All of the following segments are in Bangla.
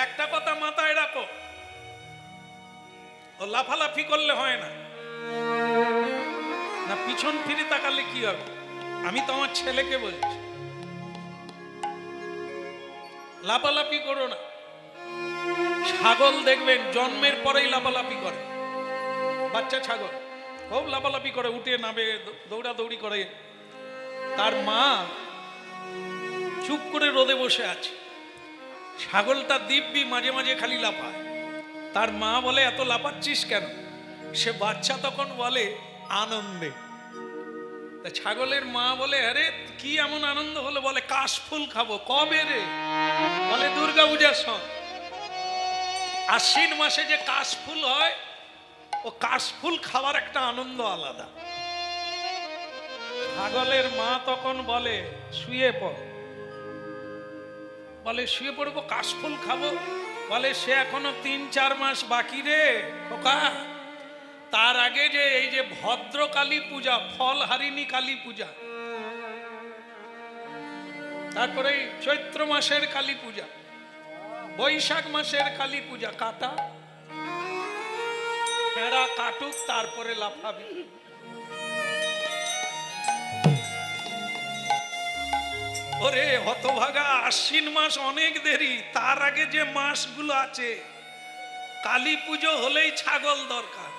একটা কথা মাথায় রাখো, ও লাফালাফি করলে হয় না, না পিছন ফিরে তাকালে কি হবে? আমি তো আমার ছেলেকে বলছি, লাফালাফি করো না। ছাগল দেখবেন জন্মের পরেই লাফালাফি করে, বাচ্চা ছাগল খুব লাফালাফি করে, উঠে নামে, দৌড়াদৌড়ি করে। তার মা চুপ করে রোদে বসে আছে, ছাগলটা দিব্যি মাঝে মাঝে খালি লাফায়। তার মা বলে, এত লাফাচ্ছিস কেন? সে বাচ্চা তখন বলে, আনন্দে। তা ছাগলের মা বলে, আরে কি এমন আনন্দ হলো? বলে, কাশফুল খাবো। কবে রে? বলে, দুর্গা পূজার সময়। আশ্বিন মাসে যে কাশফুল হয়, ও কাশফুল খাওয়ার একটা আনন্দ আলাদা। ছাগলের মা তখন বলে, শুয়ে পড়। বলে, শুয়ে পড়বো, কাশফুল খাবো? বলে, সে এখনো ৩-৪ মাস বাকি রে খোকা। তার আগে যে এই যে ভদ্র কালী পূজা, ফল হারিণী কালী পূজা, তারপরে চৈত্র মাসের কালী পূজা, বৈশাখ মাসের কালী পূজা, কাটা ভেড়া কাটুক, তারপরে লাফাবি। ওরে হতভাগা, আশ্বিন মাস অনেক দেরি, তার আগে যে মাসগুলো আছে, কালী পুজো হলেই ছাগল দরকার।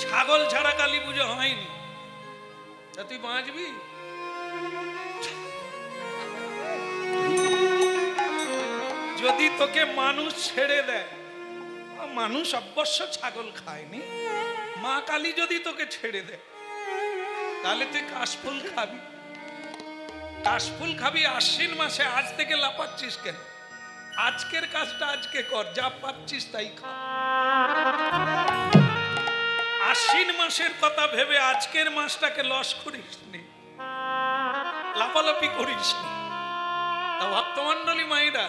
ছাগল ছাড়া কালী পুজো হয়নি। তা তুই বাঁচবি? যদি তোকে মানুষ ছেড়ে দেয়, মানুষ অবশ্য ছাগল খায়নি, মা কালী যদি তোকে ছেড়ে দেয়, তাহলে তুই কাশফুল খাবি। কাশফুল খাবি আশ্বিন মাসে। আজ থেকে লাফাচ্ছিস কেন? আজকের কাজটা আজকে কর, যা পাচ্ছিস তাই খা। আশ্বিন মাসের কথা ভেবে আজকের মাসটাকে লস করিস নি, লাফালাফি করিস নি। ভক্তমন্ডলী মায়েরা,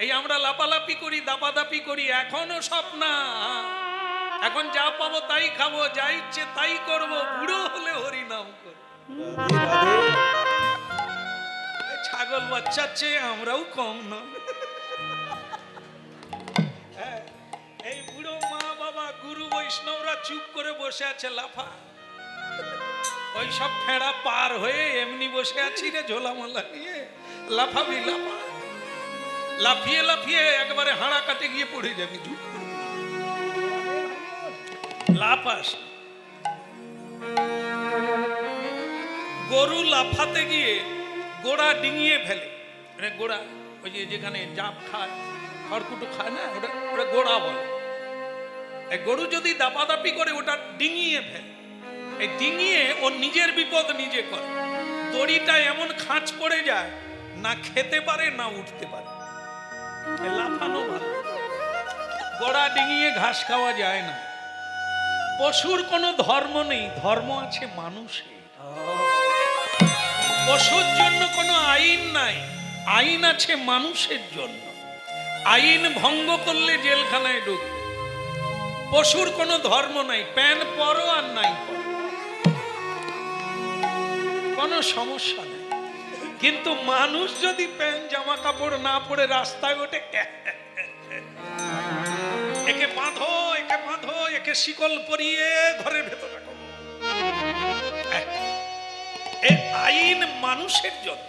এই আমরা লাফালাফি করি, দাপাদাপি করি, এখনো সব না। এখন যা পাবো তাই খাবো, যা ইচ্ছে তাই করবো, বুড়ো হলে হরি নাম করবো। ছাগল বাচ্চার চেয়ে আমরাও কম না। এই বুড়ো মা বাবা গুরু বৈষ্ণবরা চুপ করে বসে আছে, লাফা। ওই সব ফেড়া পার হয়ে এমনি বসে আছি রে, ঝোলামালা নিয়ে। লাফাবি, লাফা। লাফিয়ে লাফিয়ে একবারে হাড়া কাটে গিয়ে পড়ে যাবি। লাফাস। গরু লাফাতে গিয়ে গোড়া ডিঙিয়ে ফেলে। গোড়া ওই যে যেখানে জাপ খায়, খড়কুটো খায় না, ওটা গোড়া বলে। এই গরু যদি দাপাদাপি করে, ওটা ডিঙিয়ে ফেলে। এই ডিঙিয়ে ও নিজের বিপদ নিজে করে। দড়িটা এমন খাঁচ পড়ে যায়, না খেতে পারে না উঠতে পারে। লাফানো ভালো, গোড়া ডিঙিয়ে ঘাস খাওয়া যায় না। পশুর কোনো ধর্ম নেই, ধর্ম আছে মানুষের। পশুর জন্য কোনো আইন নাই, আইন আছে মানুষের জন্য। আইন ভঙ্গ করলে জেলখানায় ঢুকবে। পশুর কোনো ধর্ম নাই, প্যান পরো আর নাই পরো, কোনো সমস্যা নেই। কিন্তু মানুষ যদি প্যান জামা কাপড় না পরে রাস্তায় ওঠে, একে বাঁধো, একে বাঁধো, একে শিকল পরিয়ে ঘরের ভেতরে রাখো। এই আইন মানুষের জন্য।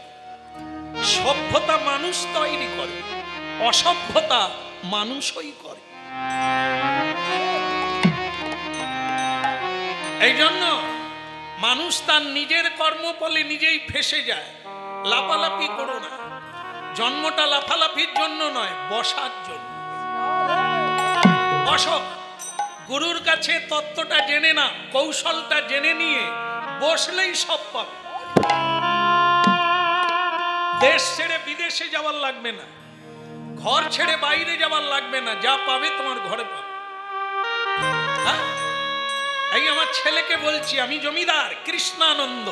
সভ্যতা মানুষ তৈরি করে, অসভ্যতা মানুষই করে। এই জন্য মানুষ তার নিজের কর্মফলে নিজেই ফেসে যায়। লাফালাফি করো না। জন্মটা লাফালাফির জন্য নয়, বসার জন্য। বসো, গুরুর কাছে তত্ত্বটা জেনে না, কৌশলটা জেনে নিয়ে বসলেই সব পাবে। দেশ ছেড়ে বিদেশে যাওয়ার লাগবে না, ঘর ছেড়ে বাইরে যাওয়ার লাগবে না, যা পাবে তোমার ঘরে পাবে। হ্যাঁ, এই আমার ছেলেকে বলছি, আমি জমিদার কৃষ্ণানন্দ,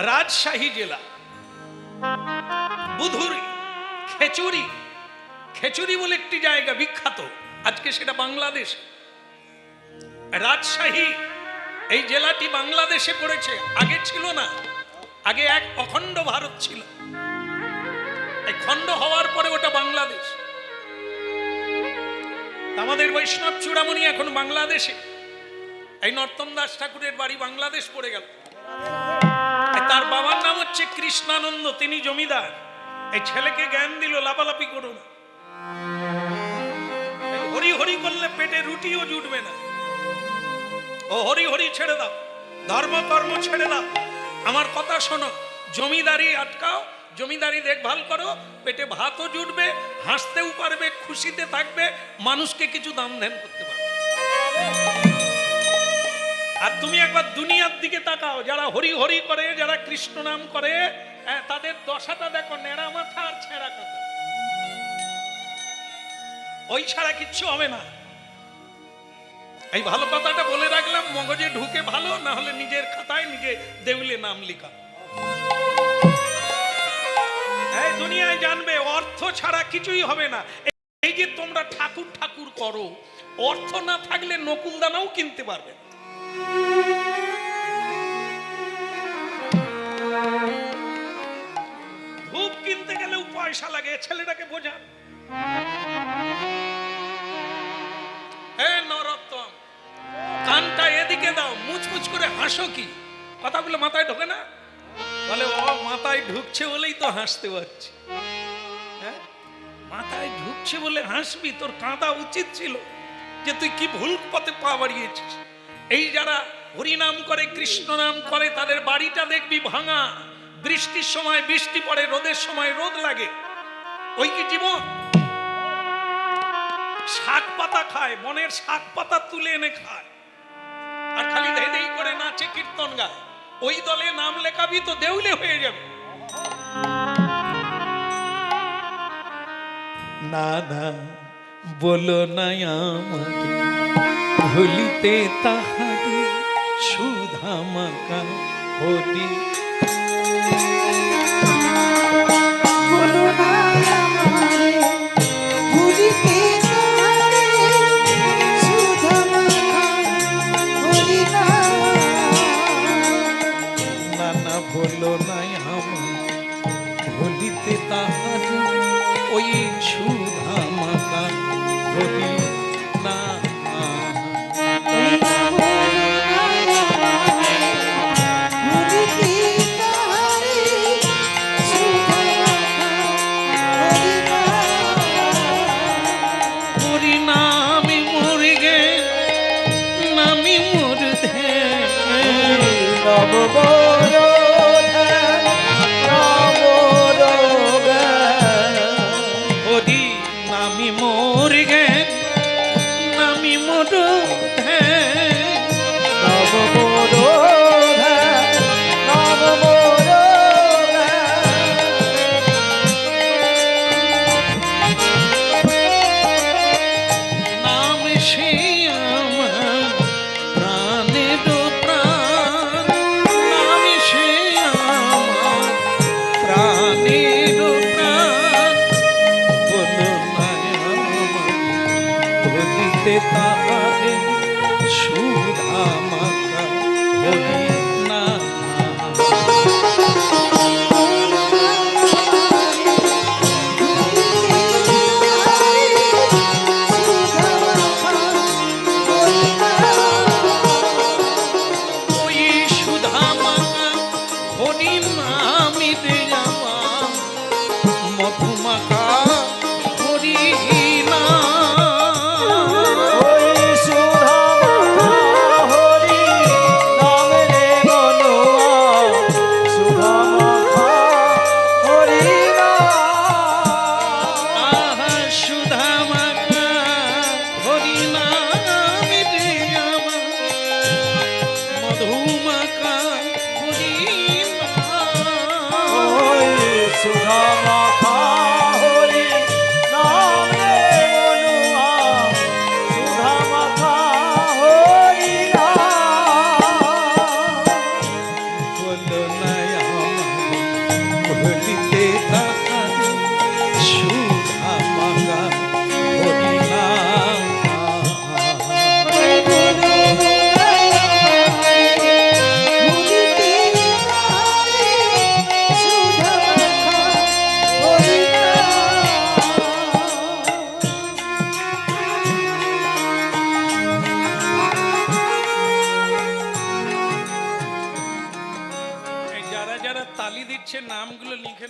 রাজশাহী জেলা, বুধুরি, খেচুরি। খেচুরি বলে একটি জায়গা বিখ্যাত, আজকে সেটা বাংলাদেশ। রাজশাহী এই জেলাটি বাংলাদেশে পড়েছে, আগে ছিল না। আগে এক অখণ্ড ভারত ছিল। খণ্ড হওয়ার পরে ওটা বাংলাদেশ। আমাদের বৈষ্ণব চূড়ামণি এখন বাংলাদেশে। এই নর্তন দাস ঠাকুরের বাড়ি বাংলাদেশ পড়ে গেল। তার বাবার নাম হচ্ছে কৃষ্ণানন্দ, তিনি জমিদার। এই ছেলেকে জ্ঞান দিল লাপালাপি করো না, হরি হরি করলে পেটে রুটিও জুটবে না। ও হরি হরি ছেড়ে দাও, ধর্ম কর্ম ছেড়ে দাও, আমার কথা শোনো, জমিদারি আটকাও, জমিদারি দেখভাল করো, পেটে ভাতও জুটবে, হাসতেও পারবে, খুশিতে থাকবে, মানুষকে কিছু দাম ধ্যান করতে পারবে। আর তুমি একবার দুনিয়ার দিকে তাকাও, যারা হরি হরি করে, যারা কৃষ্ণ নাম করে, তাদের দশাটা দেখো, নেড়া মাথা আর ছেঁড়া কথা, ওই ছাড়া কিচ্ছু হবে না। এই ভালো কথাটা বলে রাখলাম, মগজে ঢুকে ভালো, না হলে নিজের খাতায় নিজে দেউলে নাম লিখা। এই দুনিয়ায় জানবে অর্থ ছাড়া কিছুই হবে না। এই যে তোমরা ঠাকুর ঠাকুর করো, অর্থ না থাকলে নকুল দানাও কিনতে পারবে। ধূপ কিনতে গেলেও পয়সা লাগে, ছেলেটাকে বোঝা। নরোত্তম, কানটা এদিকে দাও, মুচমুচ করে হাসো কি? কথাগুলো মাথায় ঢোকে না? বলে ও মাথায় ঢুকছে বলেই তো হাসতে পারছি। হ্যাঁ, মাথায় ঢুকছে বলে হাসবি, তোর কাঁদা উচিত ছিল যে তুই কি ভুল পথে পা বাড়িয়েছিস। এই যারা হরিনাম করে, কৃষ্ণ নাম করে, তাদের বাড়িটা দেখবি ভাঙা। বৃষ্টির সময় বৃষ্টি পড়ে, রোদের সময় রোদ লাগে। ওই কি জীবন? শাক পাতা খায়, বনের শাক পাতা তুলে এনে খায়, আর খালি ধেই ধেই করে নাচে, কীর্তন গায়। ওই দলে নাম লেখাবি তো দেউলে হয়ে যাবে। না না বলো না আমাকে ভুলিতে তাহারে সুধা মাখা হরি। বলো না আমারে ভুলিতে তাহারে সুধা মাখা হরি নাম। না না বলো না আমাকে ভুলিতে তাহারে ওই সুধা মাখা হরি না।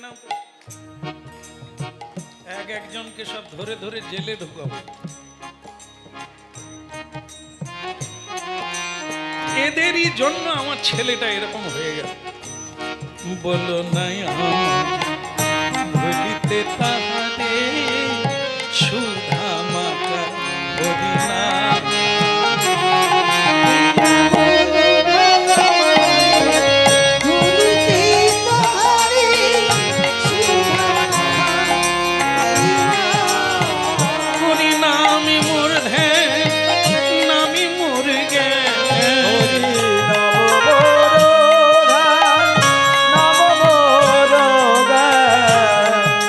নাও তো। একজনকে সব ধরে ধরে জেলে ঢুকাবো। এদেরই জন্য আমার ছেলেটা এরকম হয়ে গেল। বলো নাই আমার ভুলিতে তাহারে সুধা মাতা হরিনা। ভুলিতে তাহারে সুধা হরিনামি মোর ধ্যান, নামি মোর জ্ঞান।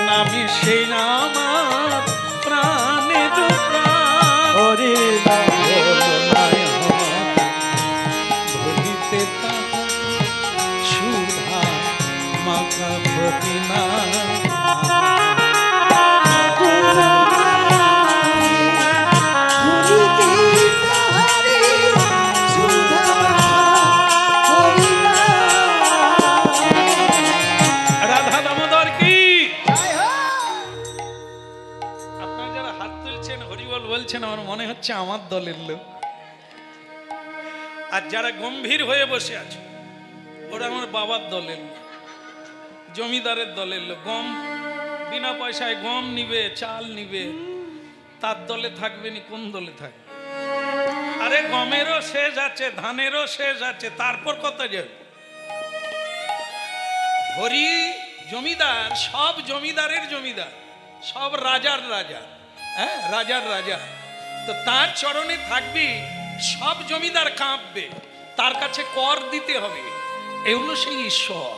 নামি সেই আমার প্রাণের প্রাণ। বলো নাই আমার ভুলিতে তাহার সুধা মাতা হরিনা। ভুলিতে তাহারে সুধা হরিনা। রাধা দামোদর কি? জয় হোক। আপনারা যারা হাত তুলছেন হরিবল বলছেন, আমার মনে হচ্ছে আমার দলের লোক। আর যারা গম্ভীর হয়ে বসে আছে ওরা আমার বাবার দলের লোক, জমিদারের দলের লোক। গম বিনা পয়সায় গম নিবে, চাল নিবে, তার দলে থাকবেনি, কোন দলে থাকবে? আরে গমেরও শেষ আছে, ধানেরও শেষ আছে, তারপর কত যাবে? হরি জমিদার, সব জমিদারের জমিদার, সব রাজার রাজা, হ্যাঁ রাজার রাজা। তো তার চরণে থাকবি, সব জমিদার কাঁপবে, তার কাছে কর দিতে হবে। এগুলো সেই ঈশ্বর।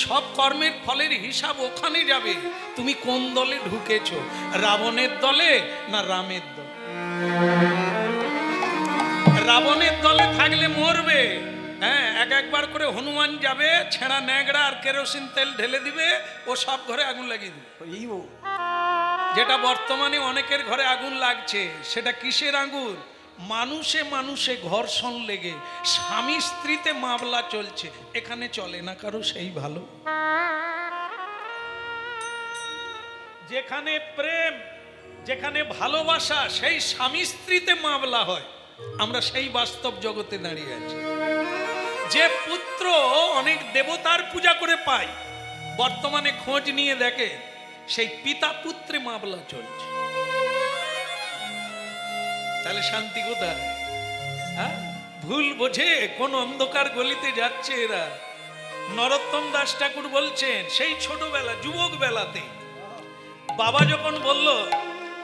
সব কর্মের ফলের হিসাব ওখানে যাবে। তুমি কোন দলে ঢুকেছো, রাবণের দলে না রামের দলে? রাবণের দলে থাকলে মরবে। হ্যাঁ, একবার করে হনুমান যাবে, ছেঁড়া ন্যাংরা আর কেরোসিন তেল ঢেলে দিবে, ও সব ঘরে আগুন লাগিয়ে দিবে। যেটা বর্তমানে অনেকের ঘরে আগুন লাগছে, সেটা কিসের আগুন? মানুষে মানুষে ঘর্ষণ লেগে স্বামী স্ত্রীতে মামলা চলছে। এখানে চলে না কারো সেই ভালো? যেখানে প্রেম, যেখানে ভালোবাসা, সেই স্বামী স্ত্রীতে মামলা হয়। আমরা সেই বাস্তব জগতে দাঁড়িয়ে আছি। যে পুত্র অনেক দেবতার পূজা করে পায়, বর্তমানে খোঁজ নিয়ে দেখে সেই পিতা পুত্রে মামলা চলছে। তাহলে শান্তি কোথায়? হ্যাঁ, ভুল বোঝে কোন অন্ধকার গলিতে যাচ্ছে এরা। নরোত্তম দাস ঠাকুর বলছেন, সেই ছোটবেলা যুবক বেলাতে বাবা যখন বলল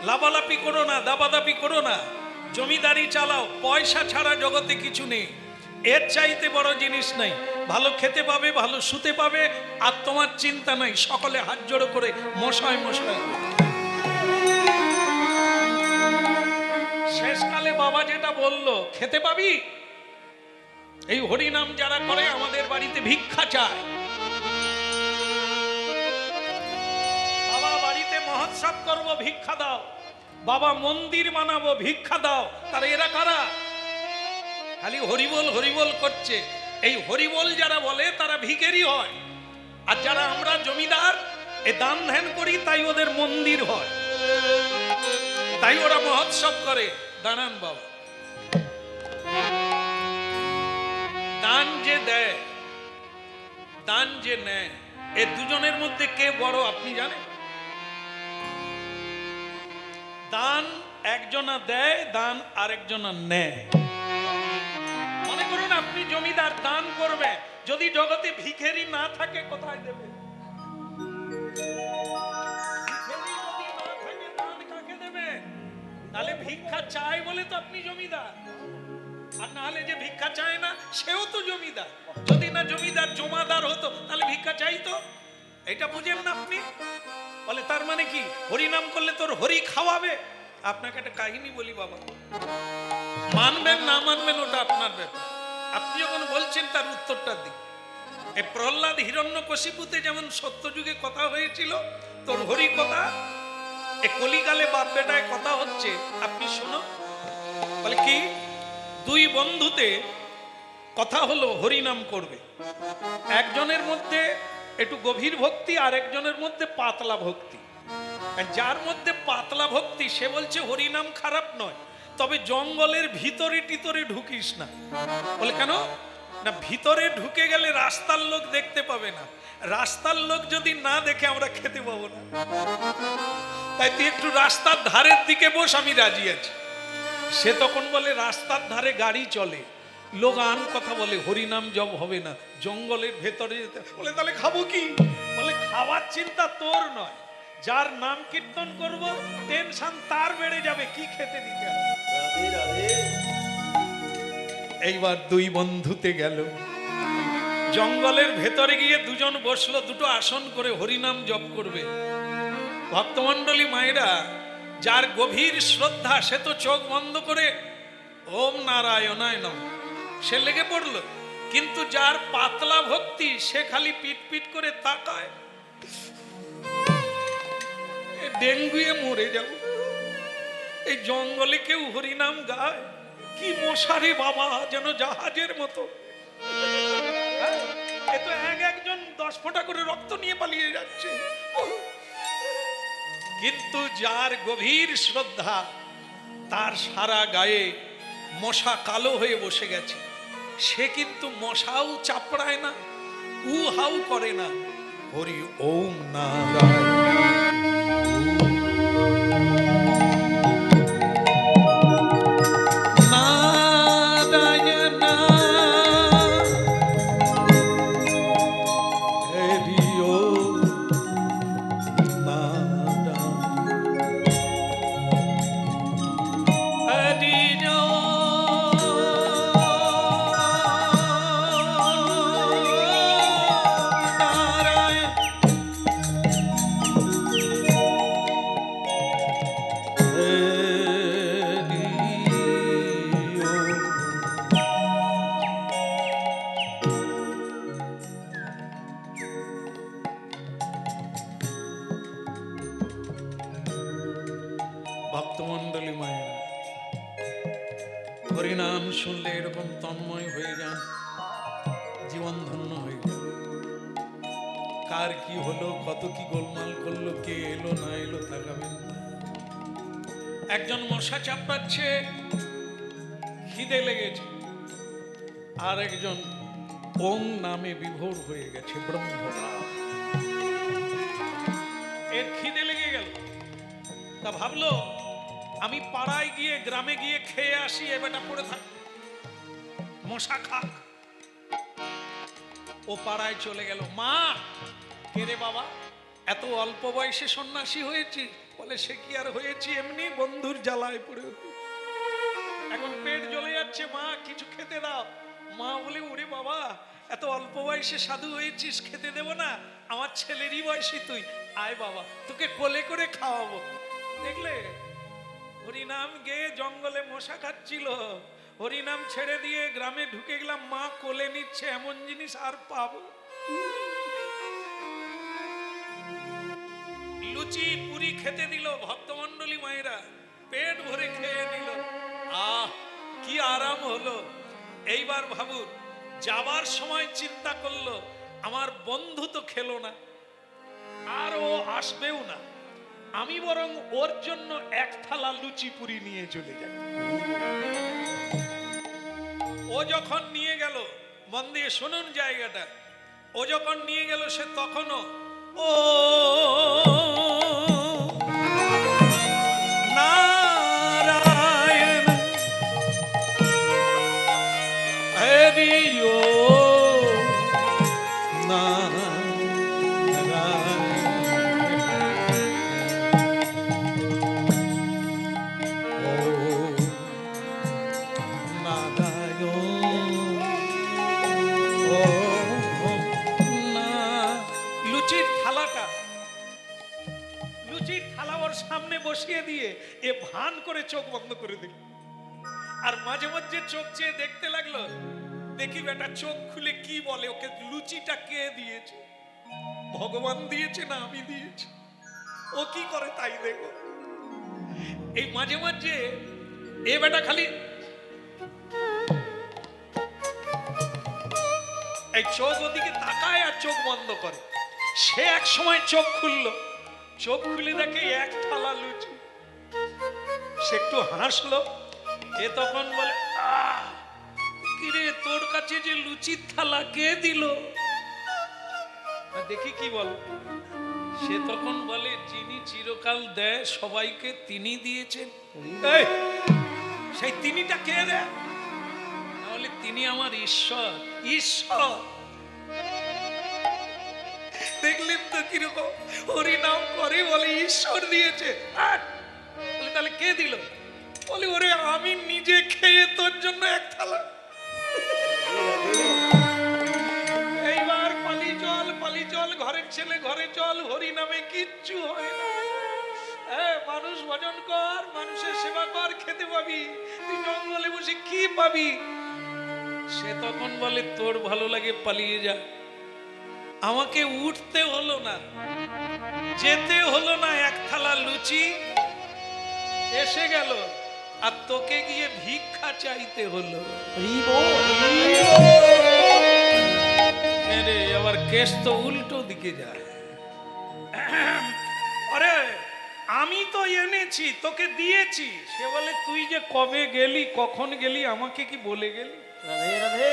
লাপালাপি করো না, দাপাদাপি করো না, জমিদারি চালাও, পয়সা ছাড়া জগতে কিছু নেই, এর চাইতে বড় জিনিস নাই, ভালো খেতে পাবে, ভালো শুতে পাবে, আর তোমার চিন্তা নাই। সকলে হাত জোড়ো করে মশায় মশায়। শেষকালে বাবা যেটা বলল, খেতে পাবি? এই হরিনাম যারা করে আমাদের বাড়িতে ভিক্ষা চায়। বাবা বাড়িতে মহোৎসব করব, ভিক্ষা দাও। বাবা মন্দির বানাবো, ভিক্ষা দাও। তারা এরা কারা? খালি হরিবল হরিবল করছে। এই হরিবল যারা বলে তারা ভিখারি হয়। আর যারা আমরা জমিদার এ দান ধ্যান করি, তাই ওদের মন্দির হয়, তাই ওরা মহোৎসব করে। দাঁড়ান বাবা, দান যে দেয়, দান যে নেয়, এ দুজনের মধ্যে কে বড় আপনি জানেন? দান একজনা দেয়, দান আরেকজনা নেয়। মনে করুন আপনি জমিদার, দান করবে, যদি জগতে ভিখারি না থাকে কোথায় দেবে? ভিখারি যদি না থাকে, দান কাকে দেবে? তাহলে ভিক্ষা চায় বলে তো আপনি জমিদার, আর না হলে যে ভিক্ষা চায় না সেও তো জমিদার। যদি না জমিদার জমাদার হতো তাহলে ভিক্ষা চাইতো। এটা বুঝেন না আপনি? বলে তার মানে কি, হরিনাম করলে তোর হরি খাওয়াবে? আপনাকে একটা কাহিনী বলি বাবা, মানবেন না মানবেন ওটা আপনার ব্যাপার। আপনি যখন বলছেন তার উত্তরটা দিন। এই প্রহ্লাদ হিরণ্যকশিপুতে যেমন সত্যযুগে কথা হয়েছিল, তোর হরি কথা এ কলিকালে বাপ বেটায় কথা হচ্ছে, আপনি শোনো। বলে কি, দুই বন্ধুতে কথা হলো হরিনাম করবে। একজনের মধ্যে একটু গভীর ভক্তি, আর একজনের মধ্যে পাতলা ভক্তি। আর যার মধ্যে পাতলা ভক্তি সে বলছে হরিনাম খারাপ নয়, তবে জঙ্গলের ভিতরে টিতরে ঢুকিস না। বলে কেন? না, ভিতরে ঢুকে গেলে রাস্তার লোক দেখতে পাবে না, রাস্তার লোক যদি না দেখে আমরা খেতে পাবো না। তাই তুই একটু রাস্তার ধারের দিকে বস, আমি রাজি আছি। সে তখন বলে রাস্তার ধারে গাড়ি চলে, লোক আন কথা বলে, হরিনাম জপ হবে না, জঙ্গলের ভেতরে যেতে। বলে তাহলে খাবো কি? বলে খাওয়ার চিন্তা তোর নয়, যার নাম কীর্তন করব টেনশন তার বেড়ে যাবে, কি খেতে দিতে হবে। রাধে রাধে। এইবার দুই বন্ধুতে গেল, জঙ্গলের ভেতরে গিয়ে দুজন বসলো, দুটো আসন করে হরিনাম জপ করবে। ভক্তমণ্ডলী মায়েরা, যার গভীর শ্রদ্ধা সে তো চোখ বন্ধ করে ওম নারায়ণায় নমঃ সে লেগে পড়লো, কিন্তু যার পাতলা ভক্তি সে খালি পিট পিট করে তাকায়, ডেঙ্গুয়ে মরে যাব। এই জঙ্গলে কেউ হরিনাম গায়? কি মশারে বাবা, যেন জাহাজের মতো। এ তো একজন 10 ফোঁটা করে রক্ত নিয়ে পালিয়ে যাচ্ছে। কিন্তু যার গভীর শ্রদ্ধা, তার সারা গায়ে মশা কালো হয়ে বসে গেছে, সে কিন্তু মশাও চাপড়ায় না, উ হাউ করে না, হরি ওম নারায়ণ। ভক্তমণ্ডলী মায়েরা, হরিনাম শুনলে এরকম তন্ময় হয়ে যান, জীবন ধন্য হয়ে যান। কার কি হলো, কত কি গোলমাল করলো, কে এলো না এলো তাকাবেন না। একজন মশা চাপড়াচ্ছে, খিদে লেগেছে, আর একজন ওম নামে বিভোর হয়ে গেছে, ব্রহ্মরা। এর খিদে লেগে গেল, তা ভাবলো আমি পাড়ায় গিয়ে গ্রামে গিয়ে খেয়ে আসি, এবারটা পড়ে থাক, মশা খাক। ও পাড়ায় চলে গেল। মা, কে রে বাবা, এত অল্প বয়সে সন্ন্যাসী হয়েছি? বলে সে কি আর হয়েছি, এমনি বন্ধুর জ্বালায় পড়ে, এখন পেট জ্বলে যাচ্ছে, মা কিছু খেতে দাও। মা বলে ওরে বাবা, এত অল্প বয়সে সাধু হয়েছিস, খেতে দেব না? আমার ছেলেরই বয়সী তুই, আয় বাবা তোকে কোলে করে খাওয়াবো। দেখলে, হরিনাম গেয়ে জঙ্গলে মশা খাচ্ছিল, হরিনাম ছেড়ে দিয়ে গ্রামে ঢুকে গেলাম, মা কোলে নিচ্ছে, এমন জিনিস আর পাবো? লুচি পুরি খেতে দিল ভক্তমণ্ডলী মায়েরা, পেট ভরে খেয়ে নিল, আহ কি আরাম হলো। এইবার ভাবুন, যাবার সময় চিন্তা করলো আমার বন্ধু তো খেলো না, আর ও আসবেও না, আমি বরং ওর জন্য এক থালা লুচি পুরি নিয়ে চলে যাই। ও যখন নিয়ে গেল, মন দিয়ে শুনুন জায়গাটা, ও যখন নিয়ে গেল সে তখনও ও নারায়ণ হরি ও সামনে বসিয়ে দিয়ে এ ভান করে চোখ বন্ধ করে দিল, আর মাঝে মাঝে চোখ চেয়ে দেখতে লাগলো, দেখি বেটা চোখ খুলে কি বলে, ওকে লুচিটা কে দিয়েছে, ভগবান দিয়েছে না আমি দিয়েছি, ও কি করে তাই দেখো। এই মাঝে মাঝে এ বেটা খালি এই চোখ ওদিকে তাকায় আর চোখ বন্ধ করে, সে এক সময় চোখ খুললো, চোখ খুলে দেখে এক থালা লুচি। সে একটু হাসলো। এ তখন বলে, আহ কিরে, তোর কাছে যে লুচির থালা কে দিল? দেখি কি বল। সে তখন বলে, যিনি চিরকাল দেয় সবাইকে তিনি দিয়েছেন। এই, সেই তিনিটা কে রে? তাহলে তিনি আমার ঈশ্বর। ঈশ্বর দেখলেন তো কিরকম হরি নাম করে, বলে ঈশ্বর দিয়েছে। বলে তাহলে কে দিল? বলে ওরে আমি নিজে খেয়ে তোর জন্য এক থালা। এইবার পালি চল, পালি চল, ঘরের ছেলে ঘরে চল, হরি নামে কিচ্ছু হয় না। মানুষ ভজন কর, মানুষের সেবা কর, খেতে পাবি। তুই জঙ্গলে বসে কি পাবি? সে তখন বলে, তোর ভালো লাগে পালিয়ে যা। আমাকে উঠতে হলো না, যেতে হলো না, এক থালা লুচি এসে গেল, আর তোকে গিয়ে ভিক্ষা চাইতে হলো। রে, আবার কেস তো উল্টো দিকে যায়। আরে আমি তো এনেছি, তোকে দিয়েছি। সে বলে, তুই যে কবে গেলি, কখন গেলি, আমাকে কি বলে গেলি? রাধে রাধে।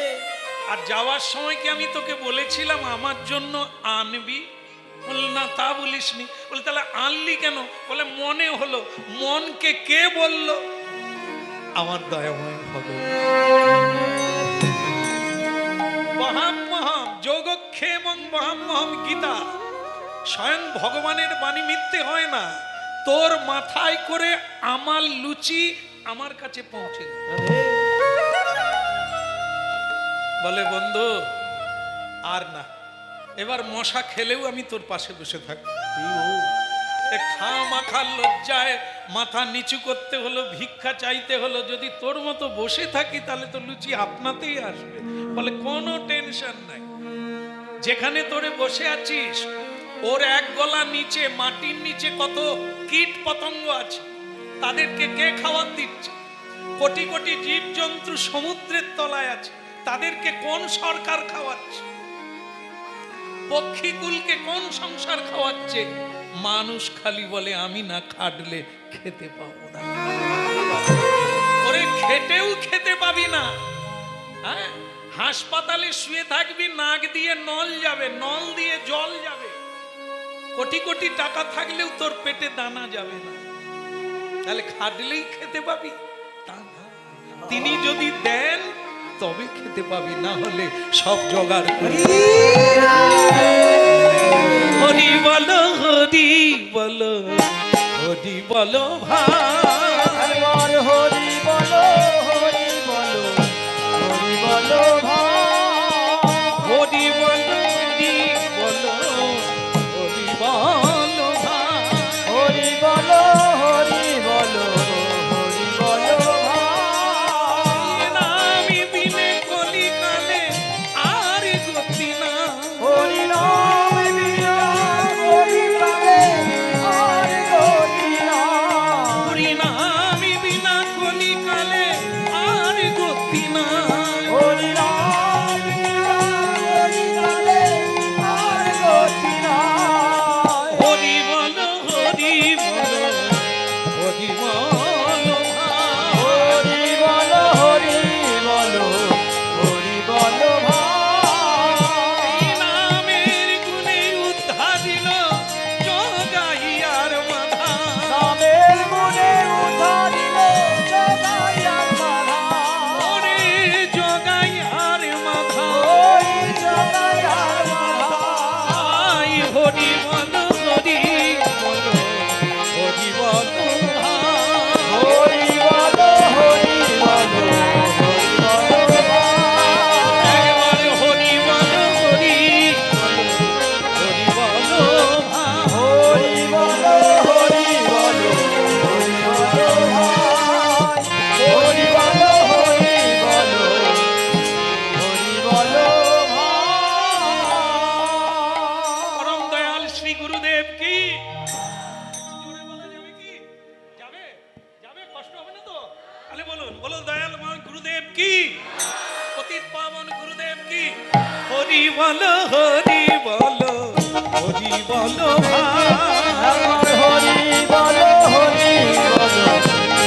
আর যাওয়ার সময় কি আমি তোকে বলেছিলাম আমার জন্য আনবি? বল না, তা বলিসনি। বলে তাহলে আনলি কেন? বলে মনে হলো। মনকে কে বলল? আমার দয়াময় ভগবান। মহাম্মহম যোগক্ষেমং মহাম্মহম গীতা। স্বয়ং ভগবানের বাণী মিথ্যে হয় না। তোর মাথায় করে আমার লুচি আমার কাছে পৌঁছে গেল। বলে বন্ধু আর না, এবার মশা খেলেও আমি তোর পাশে বসে থাকি। খামাখা লজ্জায় মাথা নিচু করতে হলো, ভিক্ষা চাইতে হলো। যদি তোর মতো বসে থাকি তাহলে তো লুচি আপনাতেই আসবে। বলে কোনো টেনশন নাই, যেখানে তোরে বসে আছিস ওর এক গলা নিচে, মাটির নিচে কত কীট পতঙ্গ আছে, তাদেরকে কে খাবার দিচ্ছে? কোটি কোটি জীবজন্তু সমুদ্রের তলায় আছে, তাদেরকে কোন সরকার খাওয়াচ্ছে? পক্ষীকুলকে কোন সংসার খাওয়াচ্ছে? মানুষ খালি বলে আমি না খাটলে খেতে পাবো না। ওরে খেটেও খেতে পাবি না। হ্যাঁ, হাসপাতালে শুয়ে থাকবি, নাক দিয়ে নল যাবে, নল দিয়ে জল যাবে। কোটি কোটি টাকা থাকলেও তোর পেটে দানা যাবে না। তাহলে খাটলেই খেতে পাবি তা না। তিনি যদি দেন তবে খেতে পাবি, না হলে সব জোগাড় করি। হরি বলো, হরি বলো, হরি বলো ভাই, হরি বলো, হরি বলো, হরি বলো ভাই। হরি বলো, হরি বলো, হরি বলো ভাই। হরি বলো, হরি বলো, হরি বলো ভাই। নামি বিনে কলিকালে আর গতি না। হরি নাম বিনা কলিকালে আর গতি না। হরি নামি বিনা কলিকালে আর গতি না। হরি নাম বিনা কলিকালে আর গতি না। হরি বলো, হরি বলো, হরি বলো ভাই। হরি বলো, হরি বলো, হরি বলো ভাই। নামের গুণে উদ্ধারিল জগাইয়ার মাধা। নামের গুণে উদ্ধারিল জগাইয়ার মাধা। ওরে জগাইয়ার মাধা, ওই জগাইয়ার মাধা। আই হরি বলো, হরি বলো, হরি বলো ভাই। হরি বলো, হরি বলো, হরি বলো ভাই। একবার হরি বলো, হরি বলো, হরি বলো ভাই। হরি বলো, হরি বলো, হরি বলো ভাই। হরি বলো, হরি বলো, হরি বলো ভাই। পরম দয়াল শ্রী গুরুদেব কি? জোরে বলা যাবে কি? যাবে? যাবে? কষ্ট হবে না তো? তাহলে বলুন, বলো দয়াল মহান গুরুদেব কি? পতিত পাবন গুরুদেব কি? হরি বলো, হরি বলো, হরি বলো ভাই একবার হরি বলো হরি বলো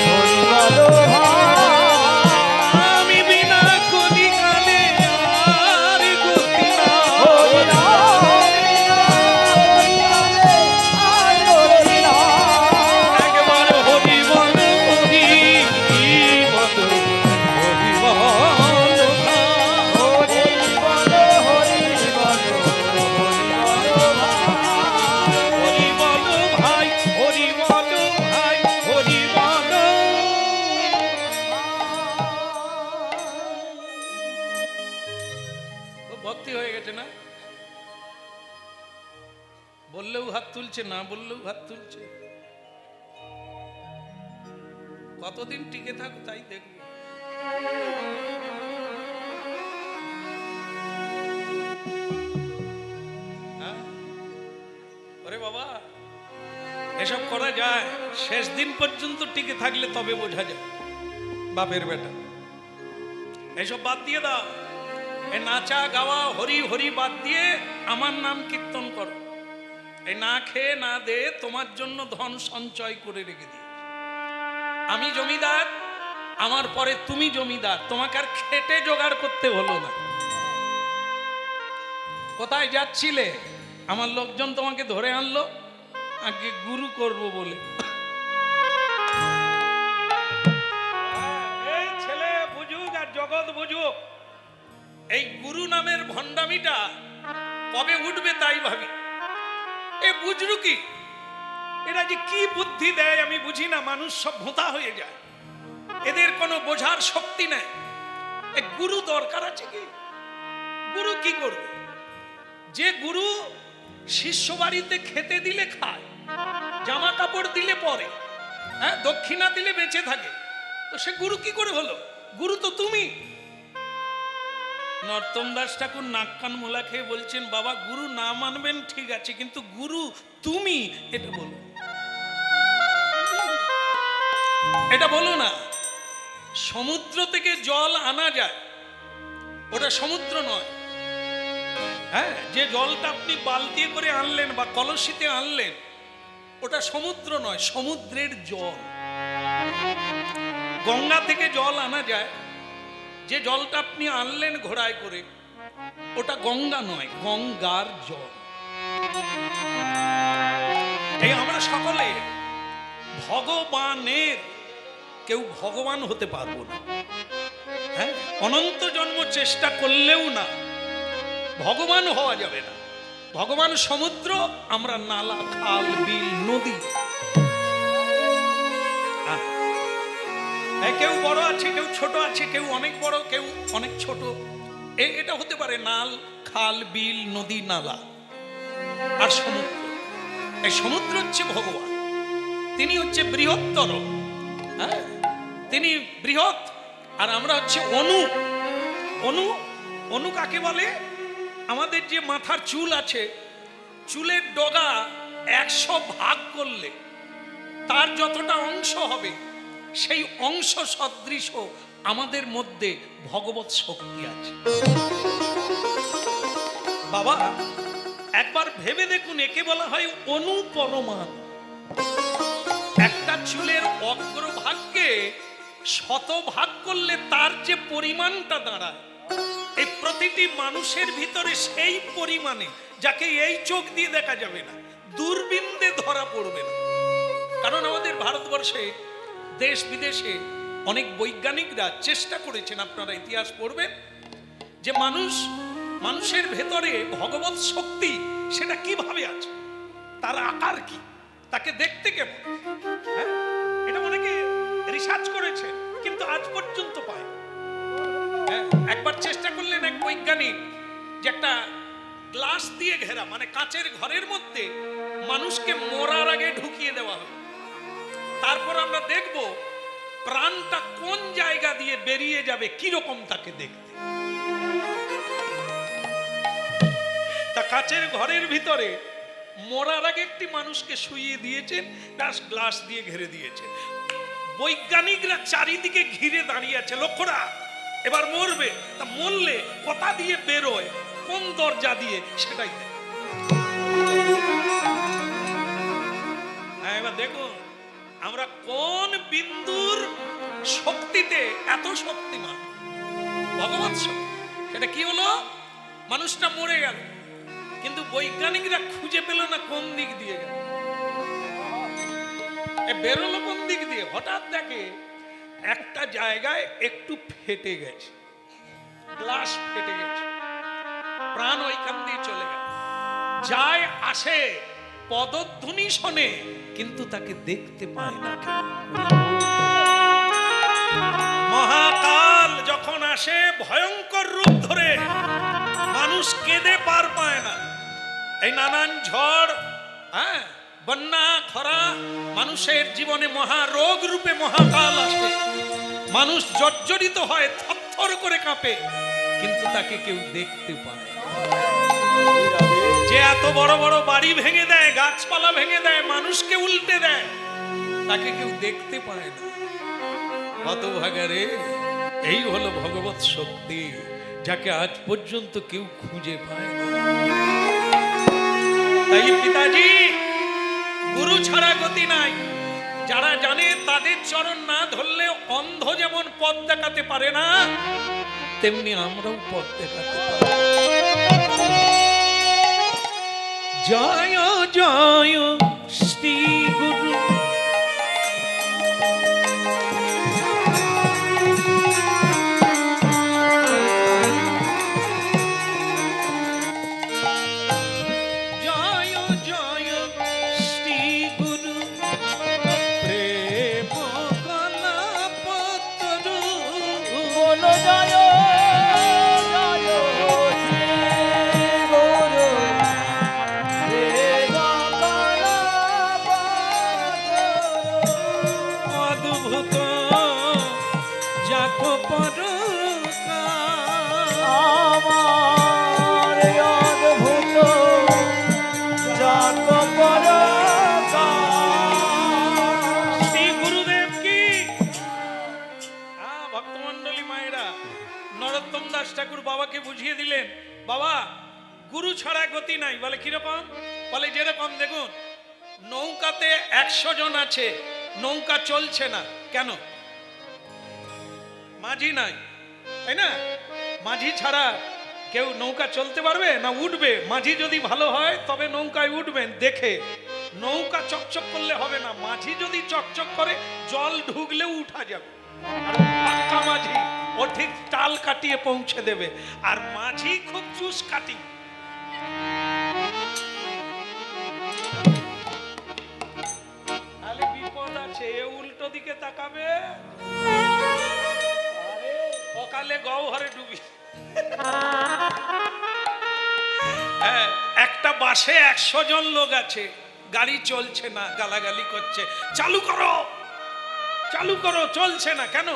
হরি বলো ভাই আমি বিনা কলিকালে আর গতি না হরি নাম আর হরি নাম একবার হরি বলো হরি বলো হরি বলো ভাই হরি বলো হরি বলো হরি বলো ভাই হরি বলো ভাই হরি বলো ভাই হরি বলো ও ভক্তি হয়ে গেছে না বললেও হাত তুলছে না বললেও হাত তুলছে কতদিন টিকে থাকো তাই দেখবে হ্যাঁ? ওরে বাবা এসব করা যায় শেষ দিন পর্যন্ত টিকে থাকলে তবে বোঝা যায় বাপের বেটা এসব বাদ দিয়ে দাও এই নাচা গাওয়া হরি হরি বাদ দিয়ে আমার নাম কীর্তন করো এই না খেয়ে না দে তোমার জন্য ধন সঞ্চয় করে রেখে দিই আমি জমিদার আমার পরে তুমি জমিদার তোমাকে আর খেটে জোগাড় করতে হলো না কোথায় যাচ্ছিলে আমার লোকজন তোমাকে ধরে আনলো আগে গুরু করব বলে এই ছেলে বুঝুক আর জগৎ বুঝুক এই গুরু নামের ভণ্ডামিটা কবে উঠবে তাই ভাবি এ বুঝলু কি এরা যে কি বুদ্ধি দেয় আমি বুঝি না মানুষ সব ভোঁতা হয়ে যায় এদের কোনো বোঝার শক্তি নেই এ গুরু দরকার আছে কি গুরু কি করবে যে গুরু শিষ্য বাড়িতে খেতে দিলে খায় জামা কাপড় দিলে পরে হ্যাঁ দক্ষিণা দিলে বেঁচে থাকে তো সে গুরু কি করে হলো গুরু তো তুমি নরোত্তম দাস ঠাকুর নাক কান মোলা খেয়ে বলছেন বাবা গুরু না মানবেন ঠিক আছে কিন্তু গুরু তুমি এটা বলো এটা বলো না সমুদ্র থেকে জল আনা যায় ওটা সমুদ্র নয় হ্যাঁ যে জলটা আপনি বালতি করে আনলেন বা কলসিতে আনলেন ওটা সমুদ্র নয় সমুদ্রের জল গঙ্গা থেকে জল আনা যায় যে জলটা আপনি আনলেন ঘোড়ায় করে ওটা গঙ্গা নয় গঙ্গার জল এই আমরা সকলে ভগবানের কেউ ভগবান হতে পারবো না হ্যাঁ অনন্ত জন্ম চেষ্টা করলেও না ভগবান হওয়া যাবে না ভগবান সমুদ্র আমরা নালা খাল বিল নদী কেউ বড় আছে কেউ ছোট আছে কেউ অনেক বড় কেউ অনেক ছোট এটা হতে পারে নাল খাল বিল নদী নালা আর সমুদ্র এই সমুদ্র হচ্ছে ভগবান তিনি হচ্ছে বৃহত্তর হ্যাঁ তিনি বৃহৎ আর আমরা হচ্ছে অনু অনু অনু কাকে বলে আমাদের যে মাথার চুল আছে চুলের ডগা 100 ভাগ করলে তার যতটা অংশ হবে সেই অংশ সদৃশ আমাদের মধ্যে ভগবত শক্তি আছে বাবা একবার ভেবে দেখুন একে বলা হয় অনুপরমাণু একটা চুলের অগ্রভাগকে 100 ভাগ করলে তার যে পরিমাণটা দাঁড়ায় এই প্রতিটি মানুষের ভিতরে সেই পরিমাণে যাকে এই চোখ দিয়ে দেখা যাবে না দূরবীন দিয়ে ধরা পড়বে না কারণ আমাদের ভারতবর্ষে দেশ বিদেশে অনেক বৈজ্ঞানিকরা চেষ্টা করেছেন আপনারা ইতিহাস পড়বেন যে মানুষের ভেতরে ভগবত শক্তি সেটা কিভাবে আছে তার আকার কি তাকে দেখতে কেমন হ্যাঁ এটা অনেকে রিসার্চ করেছে কিন্তু আজ পর্যন্ত পায় একবার চেষ্টা করলেন এক বৈজ্ঞানিক যে একটা গ্লাস দিয়ে ঘেরা মানে কাচের ঘরের মধ্যে মানুষকে মরার আগে ঢুকিয়ে দেওয়া হবে তারপর আমরা দেখব প্রাণটা কোন জায়গা দিয়ে বেরিয়ে যাবে কি রকম তাকে দেখতে তা কাচের ঘরের ভিতরে মরার আগে একটি মানুষকে শুইয়ে দিয়েছেন গ্লাস দিয়ে ঘিরে দিয়েছে বৈজ্ঞানিকরা চারিদিকে ঘিরে দাঁড়িয়ে আছে লক্ষ্যরা এবার মরবে তা মরলে কোথা দিয়ে বেরোয় কোন দরজা দিয়ে সেটাই না। দেখুন আমরা কোন বিন্দুর শক্তিতে এত শক্তিমান, ভগবৎ শক্তি। সেটা কি হলো? মানুষটা মরে গেল, কিন্তু বৈজ্ঞানিকরা খুঁজে পেল না কোন দিক দিয়ে গেল, বেরোলো কোন দিক দিয়ে। হঠাৎ দেখে একটা জায়গায় একটু ফেটে গেছে, গ্লাস ফেটে গেছে, প্রাণ ওইখান দিয়ে চলে গেল। যায় আসে পদধ্বনি শোনে, কিন্তু তাকে দেখতে পায় না কেউ। মহাকাল যখন আসে ভয়ঙ্কর রূপ ধরে, মানুষ কেঁদে পার পায় না। এই নানান ঝড়, হ্যাঁ, বন্যা, খরা, মানুষের জীবনে মহারোগ রূপে মহাকাল আসে। মানুষ জর্জরিত হয়, থরথর করে কাঁপে, কিন্তু তাকে কেউ দেখতে পায় না। যে এত বড় বড় বাড়ি ভেঙে দেয়, গাছপালা ভেঙে দেয়, মানুষকে উল্টে দেয়, তাকে কেউ দেখতে পায় না। হতভাগারে, এই হলো ভগবৎ শক্তি, যাকে আজ পর্যন্ত কেউ খুঁজে পায় না। তাই পিতাজি, গুরু ছাড়া গতি নাই। যারা জানে তাদের চরণ না ধরলে অন্ধ যেমন পথ দেখাতে পারে না, তেমনি আমরাও পথ দেখাতে পারি। জয় জয় শ্রী গুরু, জয় জয় শ্রী গুরু, প্রেম কলা পত্র। বলো জয় জয় শ্রী গুরু, প্রেম কলা পত্র। অদ্ভুত যাকো পরকা, আমার অদ্ভুত জাত পরকা। শ্রী গুরুদেব কি। ভক্তমন্ডলী মায়েরা, নরোত্তম দাস ঠাকুর বাবাকে বুঝিয়ে দিলেন, বাবা গুরু ছাড়া গতি নাই। বলে কিরকম? বলে যেরকম দেখুন, নৌকাতে 100 জন আছে, নৌকা চলছে না কেন? মাঝি নাই, তাই না? মাঝি ছাড়া কেউ নৌকা চলতে পারবে না? উঠবে। মাঝি যদি ভালো হয় তবে নৌকায় উঠবেন দেখে। নৌকা চকচক করলে হবে না, মাঝি যদি চকচক করে জল ঢুকলেও উঠা যাবে। পাক্কা মাঝি, ও ঠিক তাল কাটিয়ে পৌঁছে দেবে। আর মাঝি খুব চুস কাটি। তাহলে বিপদ আছে, এ উল্টো দিকে তাকাবে, অকালে গহ্বরে ডুবি। একটা বাসে 100 জন লোক আছে, গাড়ি চলছে না, গালাগালি করছে, চালু করো চালু করো, চলছে না কেন?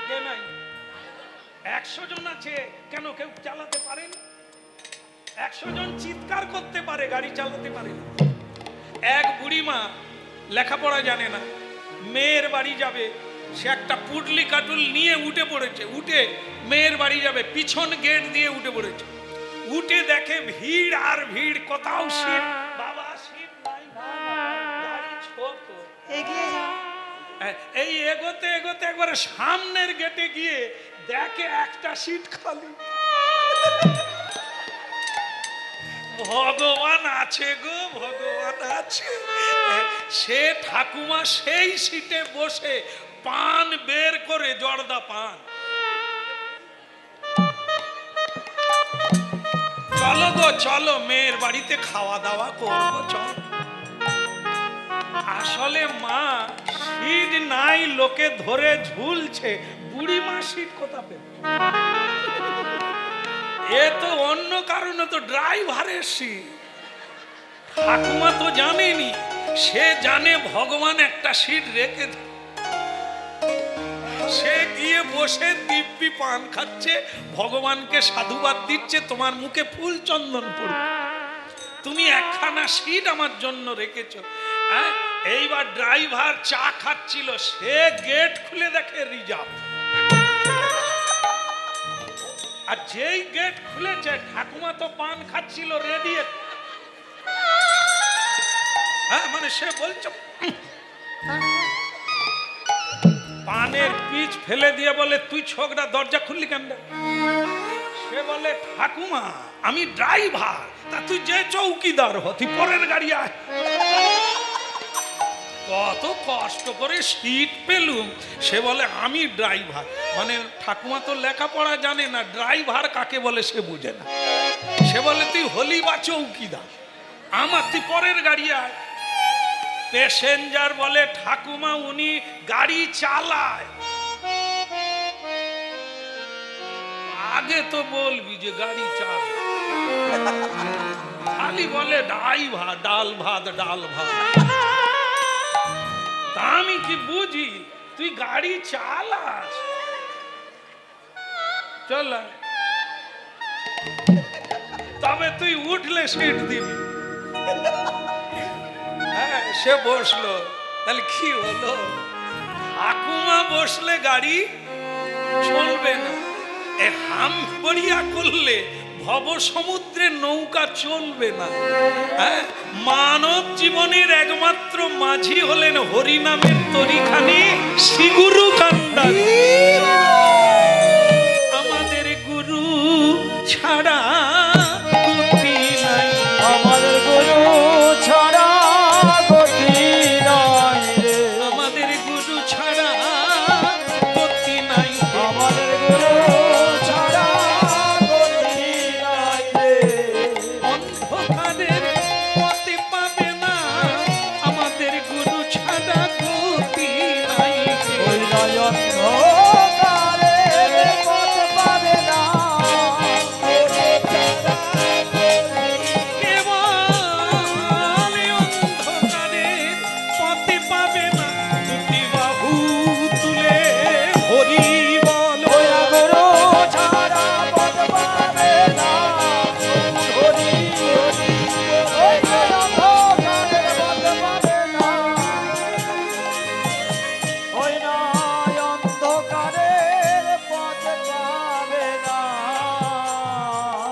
কে নাই? 100 জন আছে, কেন কেউ চালাতে পারে না? 100 জন চিৎকার করতে পারে, গাড়ি চালাতে পারে না। এক বুড়িমা লেখাপড়া জানে না, মেয়ের বাড়ি যাবে, সে একটা পুডলি কাটুল নিয়ে উঠে পড়েছে। উঠে মেয়ের বাড়ি যাবে, পিছন গেট দিয়ে উঠে পড়েছে। উঠে দেখে ভিড় আর ভিড়, কোথাও সিট, বাবা সিট নাই, গাড়ি ছোট। এগিয়ে যাও। এই এগোতে এগোতে একবারে সামনের গেটে গিয়ে দেখে একটা সিট খালি। ভগবান আছে গো, ভগবান আছে। সে ঠাকুমা সেই সিটে বসে পান বের করে, জর্দা পান। চলো গো চলো, মেয়ের বাড়িতে খাওয়া দাওয়া করবো, চল। আসলে মা সিট নাই, লোকে ধরে ঝুলছে, বুড়ি মা সিট কোথা পেল? এ তো অন্য কারণে, তো ড্রাইভারের সিট। ঠাকুমা তো জানেনি, সে জানে ভগবান একটা সিট রেখে। সে গিয়ে বসে দিব্যি পান খাচ্ছে, ভগবানকে সাধুবাদ দিচ্ছে, তোমার মুখে ফুল চন্দন পড়বে, তুমি একখানা সিট আমার জন্য রেখেছো। এইবার ড্রাইভার চা খাচ্ছিল, সে গেট খুলে দেখে রিজার্ভ। আর যেই গেট খুলেছে, ঠাকুমা তো পান খাচ্ছিল রেডি। মানে সে বলছে পানের পিচ ফেলে দিয়ে বলে তুই ছোকরা দরজা খুললি কেন রে? সে বলে ঠাকুমা আমি ড্রাইভার, তা তুই যে চৌকিদার হ, তুই পরের গাড়ি আয়। কত কষ্ট করে সিট পেলুম। সে বলে আমি ড্রাইভার, মানে ঠাকুমা তো লেখাপড়া জানে না, ড্রাইভার কাকে বলে সে বুঝে না। সে বলে তুই হলি বা চৌকিদার, আমার তুই পরের গাড়ি আয়। প্যাসেঞ্জার বলে ঠাকুমা উনি গাড়ি চালায়। আগে তো বলবি যে গাড়ি চালায়, খালি বলে ড্রাইভার, ডাল ভাত ডাল ভাত। তা আমি কি বুঝি তুই গাড়ি চালাস? চল তবে তুই উঠলে সিট দিবি। হ্যাঁ, সে বসলো, তাহলে কি হলো? ঠাকুমা বসলে গাড়ি চলবে না, এ হাম বড়িয়া করলে ভব সমুদ্রে নৌকা চলবে না। হ্যাঁ, মানব জীবনের একমাত্র মাঝি হলেন হরিনামের তরিখানি শ্রীগুরু কান্ডারি। আমাদের গুরু ছাড়া গতি নাই, আমাদের গুরু ছাড়া গতি নাই রে। আমাদের গুরু ছাড়া গতি নাই, আমাদের গুরু ছাড়া গতি নাই রে। অন্ধকারের পথে পাবে না, আমাদের গুরু ছাড়া গতি নাই। ওই নয় অন্ধকারের পথ পাবে না, গুরু ছাড়া কেবল অন্ধকারের পথে পাবে না, দুটি বাহু তুলে হরি বল। ওই গুরু ছাড়া পথ পাবে না, হরি হরি। ওই নয় অন্ধকারের পথ পাবে না, ওই নয় অন্ধকারের পথ পাবে না।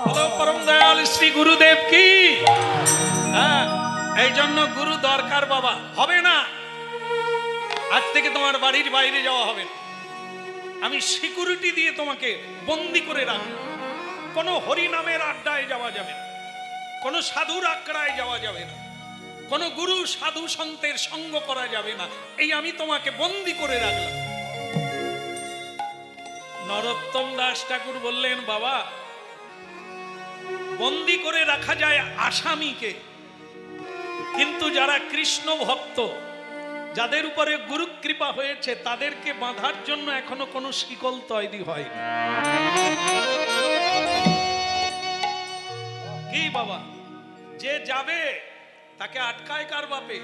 হ্যালো পরম দয়াল শ্রী গুরুদেব কি। হ্যাঁ, এই জন্য গুরু দরকার বাবা। হবে না, আজ থেকে তোমার বাড়ির বাইরে যাওয়া হবে না। আমি সিকিউরিটি দিয়ে তোমাকে বন্দি করে রাখবো। কোনো হরিনামের আড্ডায় যাওয়া যাবে না, কোনো সাধুর আখড়ায় যাওয়া যাবে না, কোনো গুরু সাধু সন্তের সঙ্গ করা যাবে না। এই আমি তোমাকে বন্দি করে রাখলাম। নরোত্তম দাস ঠাকুর বললেন বাবা, বন্দি করে রাখা যায় আসামিকে, কিন্তু যারা কৃষ্ণ ভক্ত, যাদের উপরে গুরু কৃপা হয়েছে, তাদেরকে বাঁধার জন্য এখনো কোনো শিকল তৈরি হয়নি। কি বাবা, যে যাবে তাকে আটকায় কার বাপে?